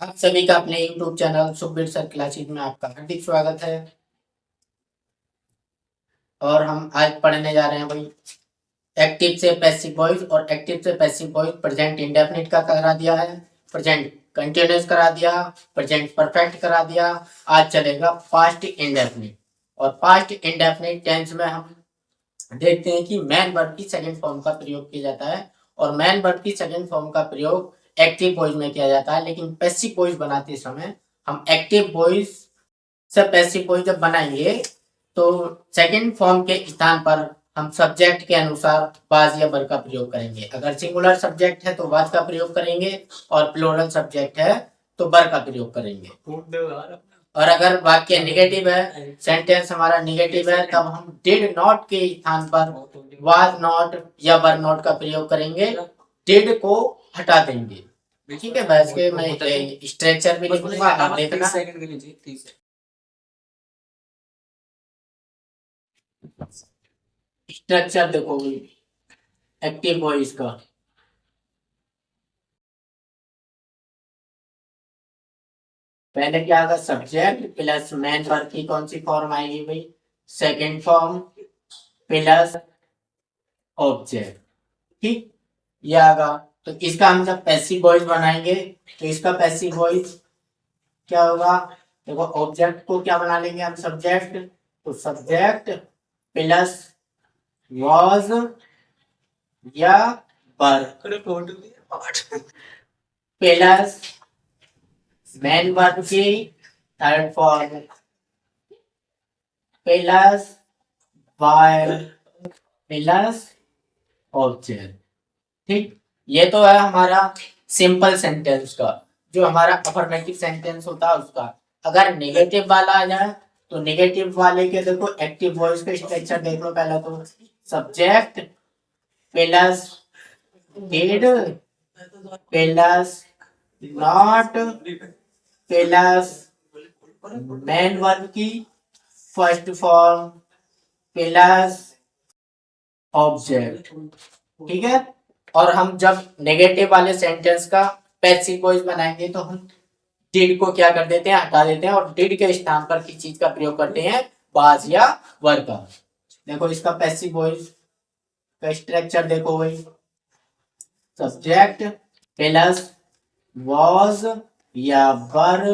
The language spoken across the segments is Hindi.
आप सभी का अपने YouTube channel Sukhbir sir classes में आपका हार्दिक स्वागत है। और हम आज पढ़ने जा रहे हैं भाई एक्टिव से पैसिव वॉइस और एक्टिव से पैसिव वॉइस प्रेजेंट इंडेफिनिट का करा दिया है, प्रेजेंट कंटिन्यूअस करा दिया, प्रेजेंट परफेक्ट करा दिया। आज चलेगा पास्ट इंडेफिनिट। और पास्ट इंडेफिनिट टेंस में हम देखते हैं कि मैन वर्ब की सेकंड फॉर्म का प्रयोग किया जाता है और मैन वर्ब की सेकंड फॉर्म का प्रयोग एक्टिव वॉइस में किया जाता है। लेकिन पैसिव वॉइस बनाते समय हम एक्टिव वॉइस से पैसिव वॉइस जब बनाएंगे तो सेकंड फॉर्म के स्थान पर हम सब्जेक्ट के अनुसार वाज या वर का प्रयोग करेंगे। अगर सिंगुलर सब्जेक्ट है तो वाज का प्रयोग करेंगे और प्लूरल सब्जेक्ट है तो वर का प्रयोग करेंगे। और अगर वाक्य निगेटिव है, सेंटेंस हमारा निगेटिव है, तब हम डिड नॉट के स्थान पर वाज नॉट या वर नॉट का प्रयोग करेंगे। डिड को हटा देंगे। ठीक है, बस के मैं स्ट्रक्चर भी लिखूंगा, आप देखना। स्ट्रक्चर देखो एक्टिव वॉइस का। पहले क्या आएगा? सब्जेक्ट प्लस मैन वर्ब की कौन सी फॉर्म आएगी भाई? Second form plus object. ठीक, ये आएगा। तो इसका हम जब पैसिव वॉइस बनाएंगे तो इसका पैसिव वॉइस क्या होगा? देखो, ऑब्जेक्ट को क्या बना लेंगे हम? सब्जेक्ट। तो सब्जेक्ट प्लस वॉज या वर प्लस मैन वर्ब की third form plus wire plus object. ठीक, ये तो है हमारा सिंपल सेंटेंस का, जो हमारा अफर्मेटिव सेंटेंस होता है उसका। अगर नेगेटिव वाला आ जाए तो नेगेटिव वाले के देखो एक्टिव वॉइस का स्ट्रक्चर देख लो। पहला तो subject plus did plus not plus main verb की फर्स्ट फॉर्म प्लस ऑब्जेक्ट। ठीक है। और हम जब नेगेटिव वाले सेंटेंस का पैसिव वॉइस बनाएंगे तो हम डिड को क्या कर देते हैं? हटा देते हैं और डिड के स्थान पर किस चीज का प्रयोग करते हैं? वाज या वर का। देखो इसका पैसिव वॉइस का स्ट्रक्चर देखो भाई। सब्जेक्ट प्लस वॉज या were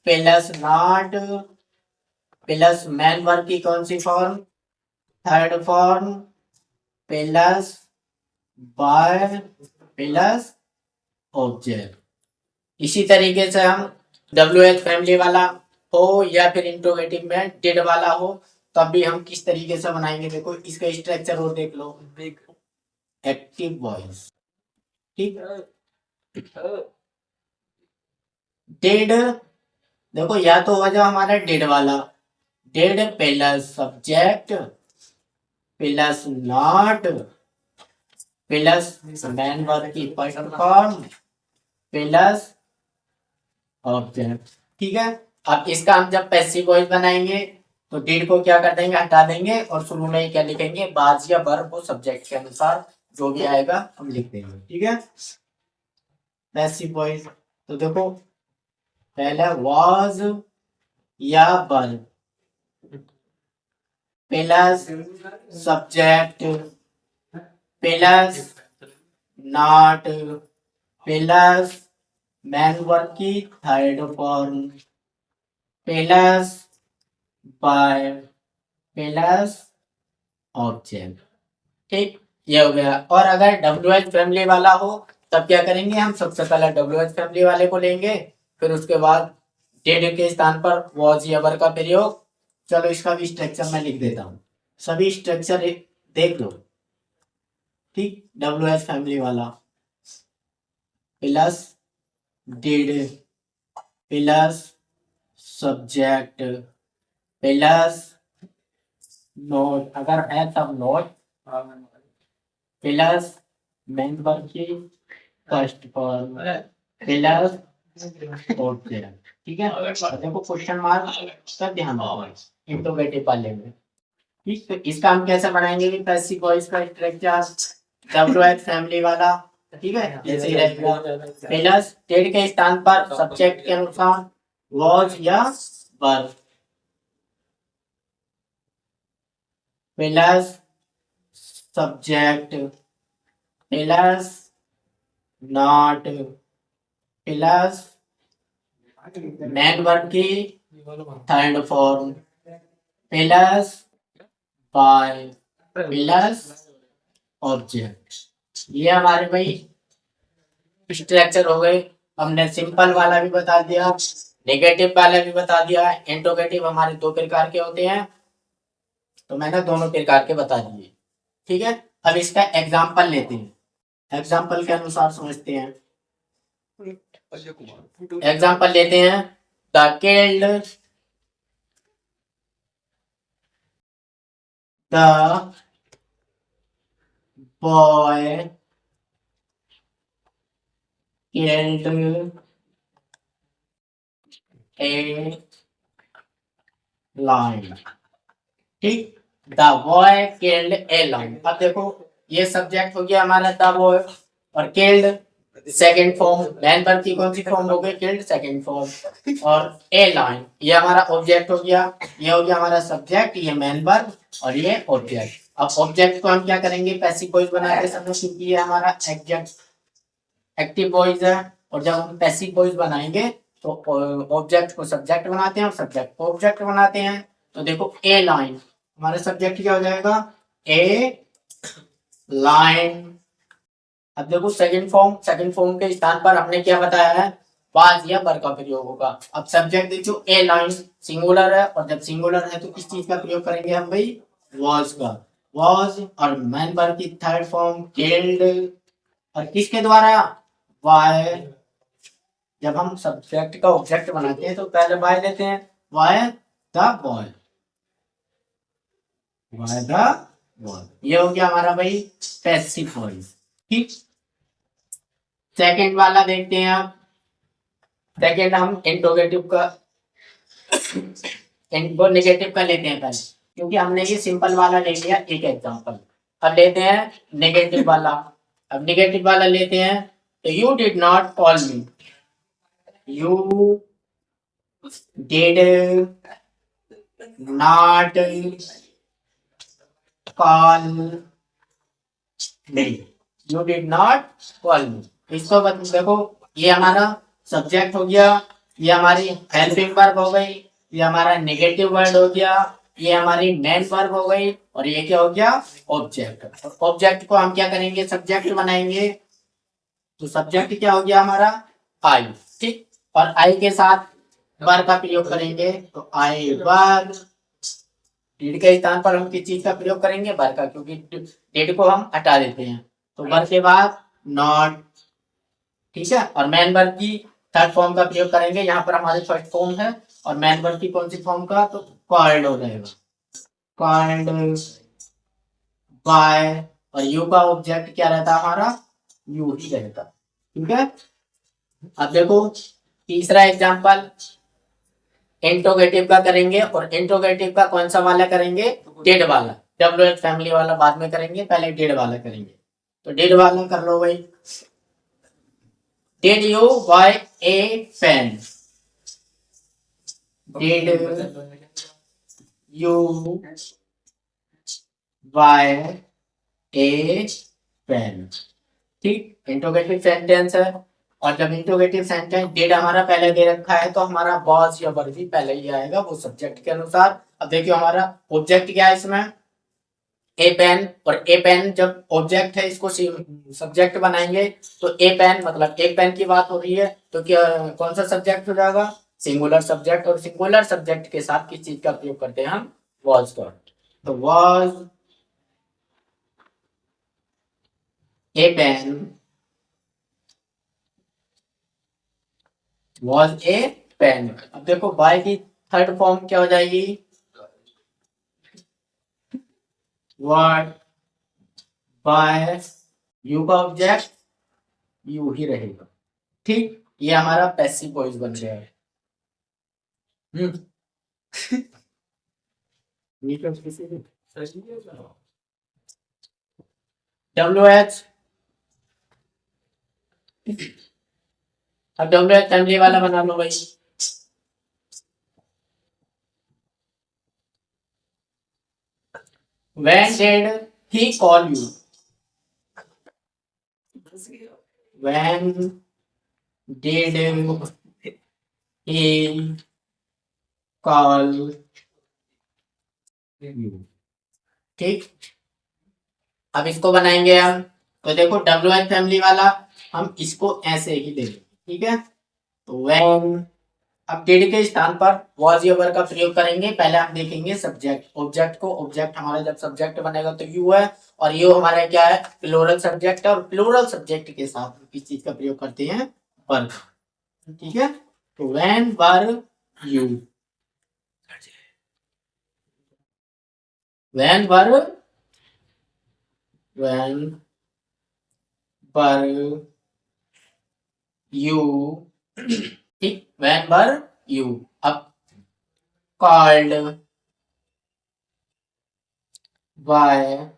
plus not plus main verb की कौन सी form? Third form plus by plus object. इसी तरीके से हम WH फैमिली वाला हो या फिर इंट्रोगेटिव में डिड वाला हो तब भी हम किस तरीके से बनाएंगे? देखो इसका स्ट्रक्चर और देख लो। Active voice. ठीक, डिड देखो या तो हो जाए हमारा डिड वाला, did plus subject plus not plus main verb की फर्स्ट फॉर्म प्लस ऑब्जेक्ट। ठीक है। अब इसका हम जब पैसिव वॉइस बनाएंगे तो डिड को क्या कर देंगे? हटा देंगे और शुरू में ही क्या लिखेंगे? वाज या वर को सब्जेक्ट के अनुसार जो भी आएगा हम लिख देंगे। ठीक है। पैसिव वॉइस तो देखो पहले वाज या were plus subject plus not plus main verb की third form plus by plus object. ठीक, ये हो गया। और अगर WH फैमिली वाला हो तब क्या करेंगे? हम सबसे पहले WH फैमिली वाले को लेंगे, फिर उसके बाद डिड के स्थान पर वॉज या वर का प्रयोग। चलो इसका भी स्ट्रक्चर मैं लिख देता हूँ, सभी स्ट्रक्चर देख लो। ठीक, WH फैमिली वाला plus did plus subject plus note, अगर है तब नोट प्लस मैन वर्ब की फर्स्ट फॉर्म प्लस ऑब्जेक्ट। ठीक है। देखो क्वेश्चन मार्क का ध्यान रखो इंट्रोगेटिव वाले में। ठीक, तो इसका हम कैसे बनाएंगे? पैसिव वॉइस का स्ट्रक्चर WH फैमिली वाला ठीक है, ऐसे ही रहेगा। प्लस डेड के स्थान पर सब्जेक्ट के अनुसार वॉज या were, plus subject plus not plus main verb की third form plus by plus object. ये हमारे भाई स्ट्रक्चर हो गए। हमने सिंपल वाला भी बता दिया, नेगेटिव वाला भी बता दिया। इंट्रोगेटिव हमारे दो प्रकार के होते हैं, तो मैंने दोनों प्रकार के बता दिए। ठीक है, अब इसका एग्जाम्पल लेते हैं, एग्जाम्पल के अनुसार समझते हैं। एग्जाम्पल लेते हैं, the killed the boy killed a lion। ठीक, the boy killed A line. अब देखो ये सब्जेक्ट हो गया हमारा द बॉय, और killed second form, man verb की कौन सी फॉर्म हो गई, किल्ड सेकंड फॉर्म, और ए लाइन ये हमारा ऑब्जेक्ट हो गया। ये हो गया हमारा सब्जेक्ट, ये मैन वर्ब और ये ऑब्जेक्ट। अब ऑब्जेक्ट को हम क्या करेंगे, पैसिव वॉइस बना के समझो, क्योंकि ये हमारा एक्टिव वॉइस है, और जब हम पैसिव वॉइस बनाएंगे तो ऑब्जेक्ट को सब्जेक्ट बनाते हैं और सब्जेक्ट को ऑब्जेक्ट बनाते हैं। तो देखो ए लाइन हमारा सब्जेक्ट क्या हो जाएगा, ए लाइन। अब देखो सेकंड फॉर्म के स्थान पर हमने क्या बताया है, वाज या वर का प्रयोग होगा। अब सब्जेक्ट देखो ए लाइन सिंगुलर है, और जब सिंगुलर है तो किस चीज का प्रयोग करेंगे हम भाई, वाज का। वाज और मैन वर्ब की थर्ड फॉर्म किल्ड, और किसके द्वारा, वाय। जब हम सब्जेक्ट का ऑब्जेक्ट बनाते हैं तो पहले वाय लेते हैं, why the boy, why the boy. ये हो गया हमारा भाई पैसिव वॉइस। ठीक, सेकंड वाला देखते हैं आप। सेकंड हम इंट्रोगेटिव का नेगेटिव का लेते हैं पहले, क्योंकि हमने ये सिंपल वाला ले लिया एक एग्जांपल। अब लेते हैं नेगेटिव वाला। अब नेगेटिव वाला लेते हैं, तो you did not call me, you did not call me, you did not call मी। इसको देखो, ये हमारा सब्जेक्ट हो गया, ये हमारी हेल्पिंग वर्ब हो गई, ये हमारा नेगेटिव वर्ड हो गया, ये हमारी मेन वर्ब हो गई, और ये क्या हो गया, ऑब्जेक्ट। ऑब्जेक्ट को हम क्या करेंगे, सब्जेक्ट बनाएंगे। तो सब्जेक्ट क्या हो गया हमारा, आई। ठीक, और आई के साथ वर का प्रयोग करेंगे, तो आई वर। डिड के स्थान पर हम किस चीज का प्रयोग करेंगे, वर का, क्योंकि डिड को हम हटा देते हैं। तो वर के बाद नॉट। ठीक है, और मैन वर्ब की थर्ड फॉर्म का प्रयोग करेंगे। यहाँ पर हमारी फर्स्ट फॉर्म है, और मैन वर्ब की कौन सी फॉर्म का, तो कॉल्ड हो जाएगा, कॉल्ड बाय। और यू का ऑब्जेक्ट क्या रहता है हमारा, यू ही रहता। ठीक है, अब देखो तीसरा एग्जांपल इंट्रोगेटिव का करेंगे, और इंट्रोगेटिव का कौन सा वाला करेंगे, डेड वाला। WH फैमिली वाला बाद में करेंगे, पहले डेड वाला करेंगे। तो डेड वाला कर लो भाई। Did you buy a pen? Did you buy a pen? ठीक, इंट्रोगेटिव सेंटेंस है, और जब इंट्रोगेटिव सेंटेंस डेड हमारा पहले दे रखा है तो हमारा बॉस या वर्ब भी पहले ही आएगा, वो सब्जेक्ट के अनुसार। अब देखियो हमारा ऑब्जेक्ट क्या है इसमें, ए पेन, और ए पेन जब ऑब्जेक्ट है इसको सब्जेक्ट बनाएंगे, तो ए पेन मतलब एक पेन की बात हो रही है, तो क्या कौन सा सब्जेक्ट हो जाएगा, सिंगुलर सब्जेक्ट। और सिंगुलर सब्जेक्ट के साथ किस चीज का प्रयोग करते हैं हम, वॉज का। तो was a pen, was a pen. अब देखो बाय की थर्ड फॉर्म क्या हो जाएगी, वर्ड बाय, यू का ऑब्जेक्ट यू ही रहेगा। ठीक, ये हमारा पैसिव वॉइस बन गया है। WH अब डब्ल्यू फैमिली वाला बना लो भाई। When did he call you? When did he call you? ठीक, अब इसको बनाएंगे हम। तो देखो डब्ल्यू एन फैमिली वाला हम इसको ऐसे ही लेंगे, ठीक है। तो व्हेन, अब डिड के स्थान पर वाज या वर का प्रयोग करेंगे। पहले हम देखेंगे सब्जेक्ट ऑब्जेक्ट को। ऑब्जेक्ट हमारा जब सब्जेक्ट बनेगा तो यू है, और यू हमारा क्या है, प्लूरल सब्जेक्ट है, और प्लूरल सब्जेक्ट के साथ किस चीज का प्रयोग करते हैं, वर। ठीक है, तो when were you, when were you, ठीक, व्हेन वर यू। अब कॉल्ड बाय,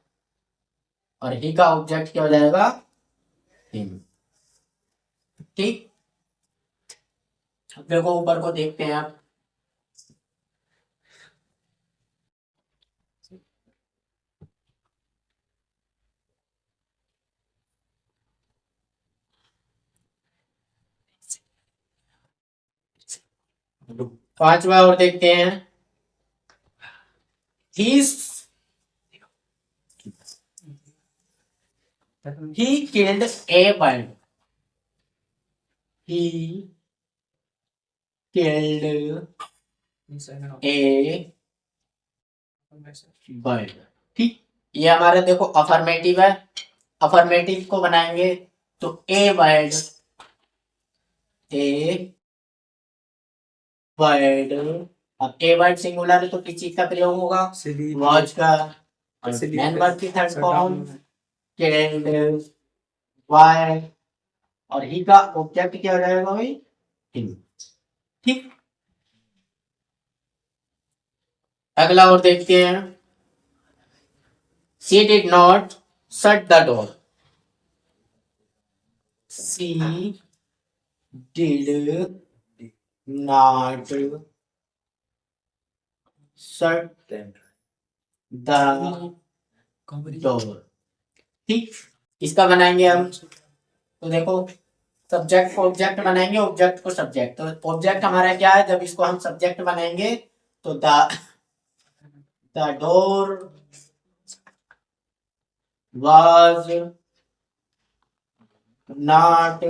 और ही का ऑब्जेक्ट क्या हो जाएगा, हिम। ठीक, अब देखो ऊपर को देखते हैं आप। पांचवा और देखते हैं। He killed a bird. He killed a bird. ठीक, ये हमारा देखो अफर्मेटिव है। अफर्मेटिव को बनाएंगे तो ए बर्ड, ए बर्ड। अब ए बर्ड सिंगुलर है तो किस चीज का प्रयोग होगा, वॉच का। मैन वर्ड की थर्ड फॉर्म किल्ड, वाई, और ही का ऑब्जेक्ट क्या हो जाएगा भाई, हिम। ठीक, अगला और देखते हैं। She did not shut the door. She did not shut the door. ठीक, इसका बनाएंगे हम। तो देखो सब्जेक्ट को ऑब्जेक्ट बनाएंगे, ऑब्जेक्ट को सब्जेक्ट। तो ऑब्जेक्ट हमारा क्या है, जब इसको हम सब्जेक्ट बनाएंगे तो the door was not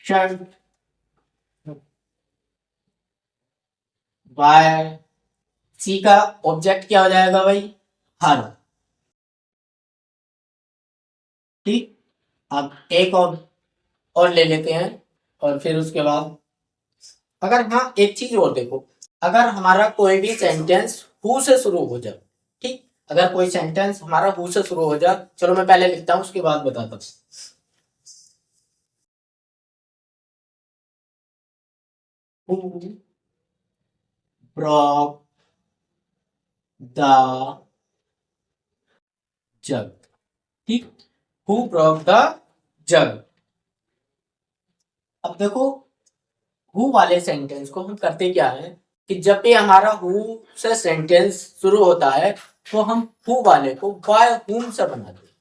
shut by, सी का ऑब्जेक्ट क्या हो जाएगा भाई, हर। ठीक, अब एक और ले लेते हैं, और फिर उसके बाद अगर, हाँ एक चीज और देखो, अगर हमारा कोई भी सेंटेंस हु से शुरू हो जाए, ठीक, अगर कोई सेंटेंस हमारा हु से शुरू हो जाए, चलो मैं पहले लिखता हूं उसके बाद बताता हूं। Who broke the jug? ठीक, Who broke the jug? अब देखो हु वाले सेंटेंस को हम करते क्या है कि जब भी हमारा हु से सेंटेंस शुरू होता है तो हम हु वाले को बाय हुम से बनाते हैं।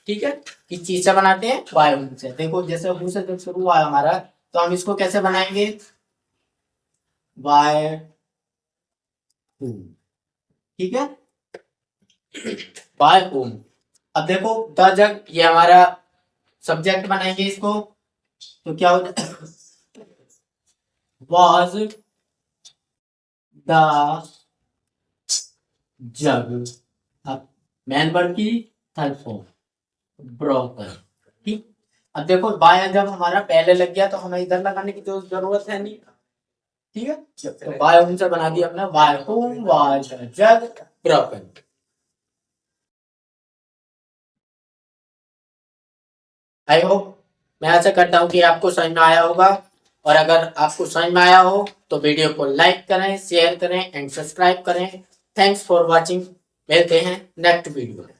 ठीक है, किस चीज से बनाते हैं, बाय हुम से। देखो जैसे हु से जब शुरू हुआ हमारा, तो हम इसको कैसे बनाएंगे, बाय हुम। ठीक है, बाय हुम। अब देखो द जग, ये हमारा सब्जेक्ट बनाएंगे इसको, तो क्या हो जाए, was the jug। अब मैन वर्ड की थर्ड फॉर्म ब्रोकन। ठीक, अब देखो बाय जब हमारा पहले लग गया तो हमें इधर लगाने की तो जरूरत है नहीं। ठीक है, तो बाय होम से बना दिया हमने, by home was the jug broken. I hope, मैं आशा करता हूँ कि आपको समझ में आया होगा, और अगर आपको समझ में आया हो तो वीडियो को लाइक करें, शेयर करें एंड सब्सक्राइब करें। Thanks for watching. मिलते हैं नेक्स्ट वीडियो में।